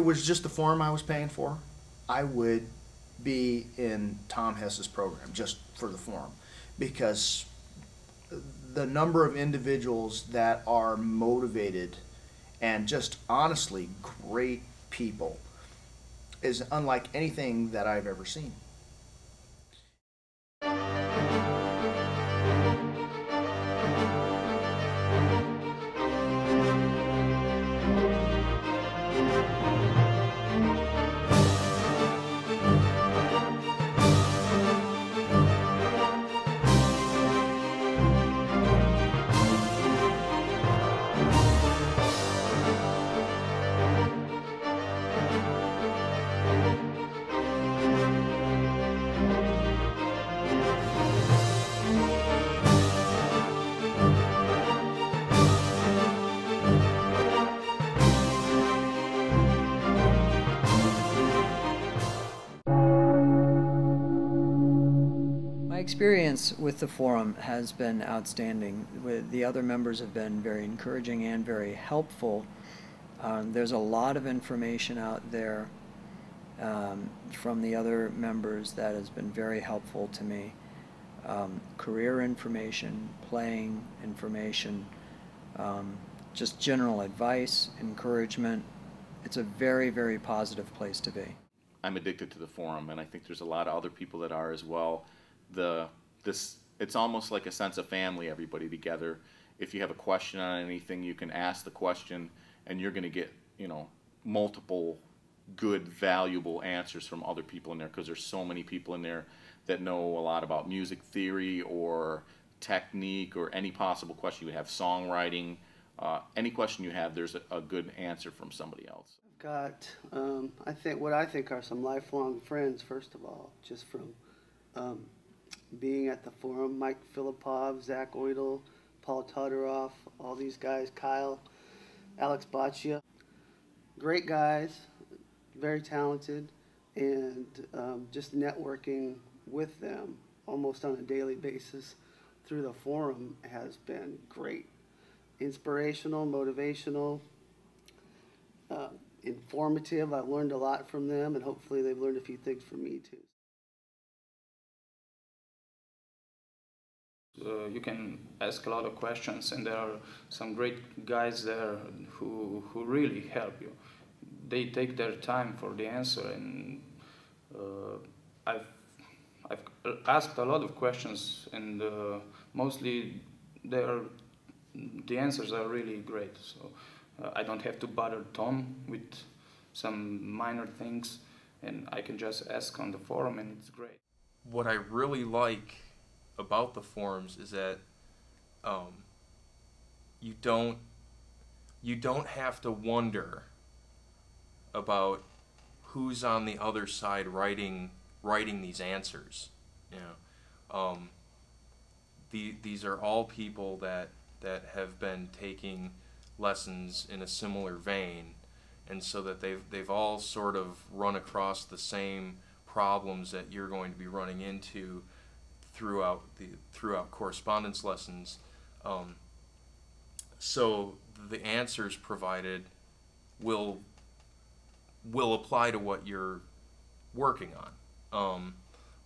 was just the forum I was paying for, I would be in Tom Hess's program just for the forum, because the number of individuals that are motivated and just honestly great people is unlike anything that I've ever seen. My experience with the forum has been outstanding. The other members have been very encouraging and very helpful. There's a lot of information out there from the other members that has been very helpful to me. Career information, playing information, just general advice, encouragement. It's a very, very positive place to be. I'm addicted to the forum, and I think there's a lot of other people that are as well. It's almost like a sense of family, everybody together. If you have a question on anything, you can ask the question, and you're going to get, multiple good, valuable answers from other people in there, because there's so many people in there that know a lot about music theory or technique or any possible question you have, songwriting, any question you have, there's a good answer from somebody else. I've got, what I think are some lifelong friends, first of all, just from being at the forum. Mike Filipov, Zach Oidel, Paul Todorov, all these guys, Kyle, Alex Baccia. Great guys, very talented, and just networking with them almost on a daily basis through the forum has been great. Inspirational, motivational, informative. I've learned a lot from them, and hopefully they've learned a few things from me too. You can ask a lot of questions, and there are some great guys there who really help you. They take their time for the answer, and I've asked a lot of questions, and mostly the answers are really great. So I don't have to bother Tom with some minor things, and I can just ask on the forum, and it's great. What I really like about the forums is that you don't have to wonder about who's on the other side writing these answers. These are all people that have been taking lessons in a similar vein, and so that they've all sort of run across the same problems that you're going to be running into throughout correspondence lessons. So the answers provided will apply to what you're working on.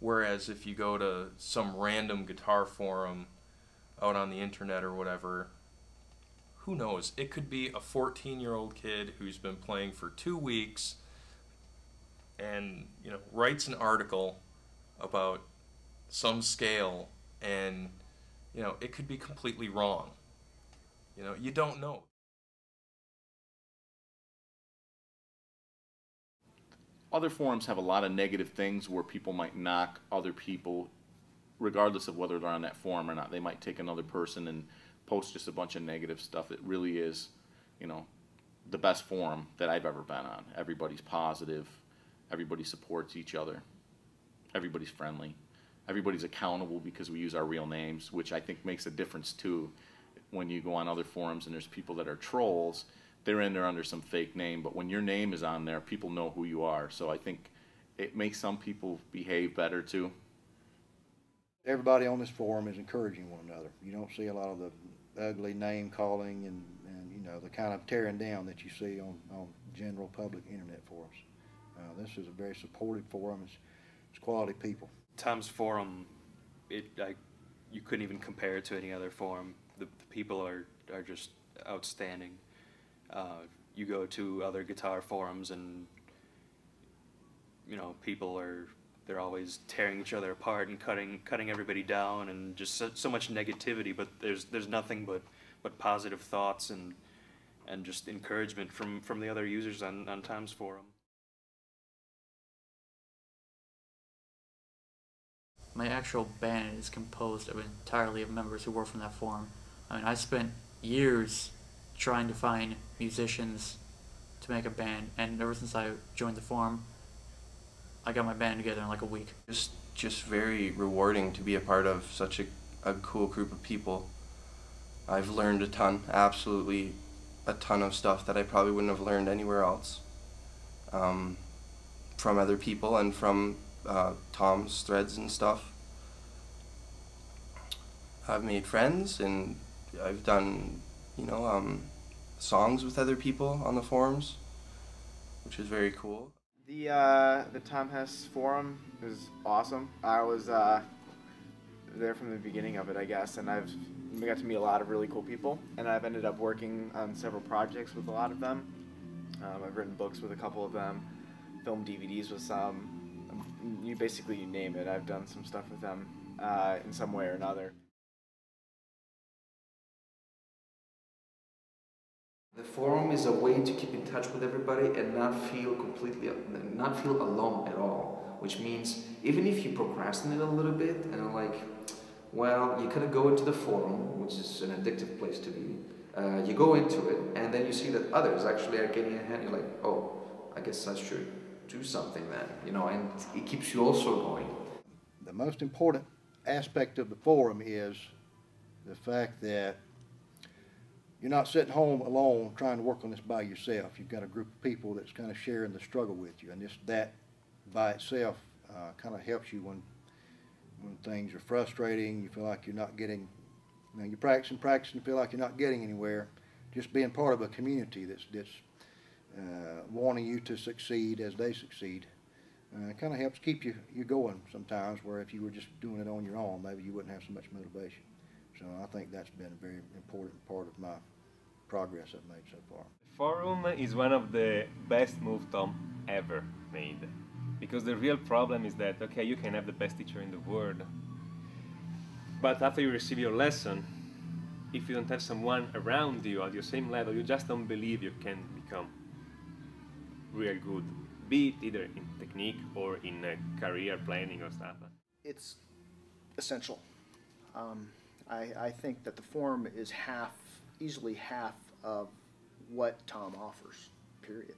Whereas if you go to some random guitar forum out on the internet or whatever, who knows? It could be a 14-year-old kid who's been playing for 2 weeks and writes an article about some scale, and it could be completely wrong. You don't know. Other forums have a lot of negative things where people might knock other people regardless of whether they're on that forum or not. They might take another person and post just a bunch of negative stuff. It really is, the best forum that I've ever been on. Everybody's positive. Everybody supports each other. Everybody's friendly. Everybody's accountable because we use our real names, which I think makes a difference too. When you go on other forums and there's people that are trolls, they're in there under some fake name, but when your name is on there, people know who you are. So I think it makes some people behave better too. Everybody on this forum is encouraging one another. You don't see a lot of the ugly name calling and the kind of tearing down that you see on general public internet forums. This is a very supportive forum. It's quality people. Tom's forum, you couldn't even compare it to any other forum. The people are just outstanding. You go to other guitar forums and, you know, they're always tearing each other apart and cutting everybody down, and just so much negativity, but there's nothing but positive thoughts and just encouragement from the other users on Tom's forum. My actual band is composed entirely of members who work from that forum. I mean, I spent years trying to find musicians to make a band, and ever since I joined the forum, I got my band together in like a week. Just very rewarding to be a part of such a cool group of people. I've learned a ton, absolutely a ton of stuff that I probably wouldn't have learned anywhere else, from other people and from Tom's threads and stuff. I've made friends, and I've done, you know, songs with other people on the forums, which is very cool. The Tom Hess forum is awesome. I was there from the beginning of it, I guess, and I've got to meet a lot of really cool people, and I've ended up working on several projects with a lot of them. I've written books with a couple of them, filmed DVDs with some. You name it. I've done some stuff with them in some way or another. The forum is a way to keep in touch with everybody and not feel alone at all. Which means even if you procrastinate a little bit and are like, well, you kind of go into the forum, which is an addictive place to be. You go into it, and then you see that others actually are getting ahead. You're like, oh, I guess I should do something then, you know, and it keeps you also going. The most important aspect of the forum is the fact that you're not sitting home alone trying to work on this by yourself. You've got a group of people that's kind of sharing the struggle with you, and that by itself kind of helps you when things are frustrating. You feel like you're not getting, you know, you're practicing, you feel like you're not getting anywhere. Just being part of a community that's wanting you to succeed as they succeed, it kind of helps keep you going sometimes, where if you were just doing it on your own, maybe you wouldn't have so much motivation. So I think that's been a very important part of my progress I've made so far. The forum is one of the best moves Tom ever made, because the real problem is that, okay, you can have the best teacher in the world, but after you receive your lesson, if you don't have someone around you at your same level, you just don't believe you can become real good, be it either in technique or in career planning or stuff. It's essential. I think that the forum is easily half of what Tom offers, period.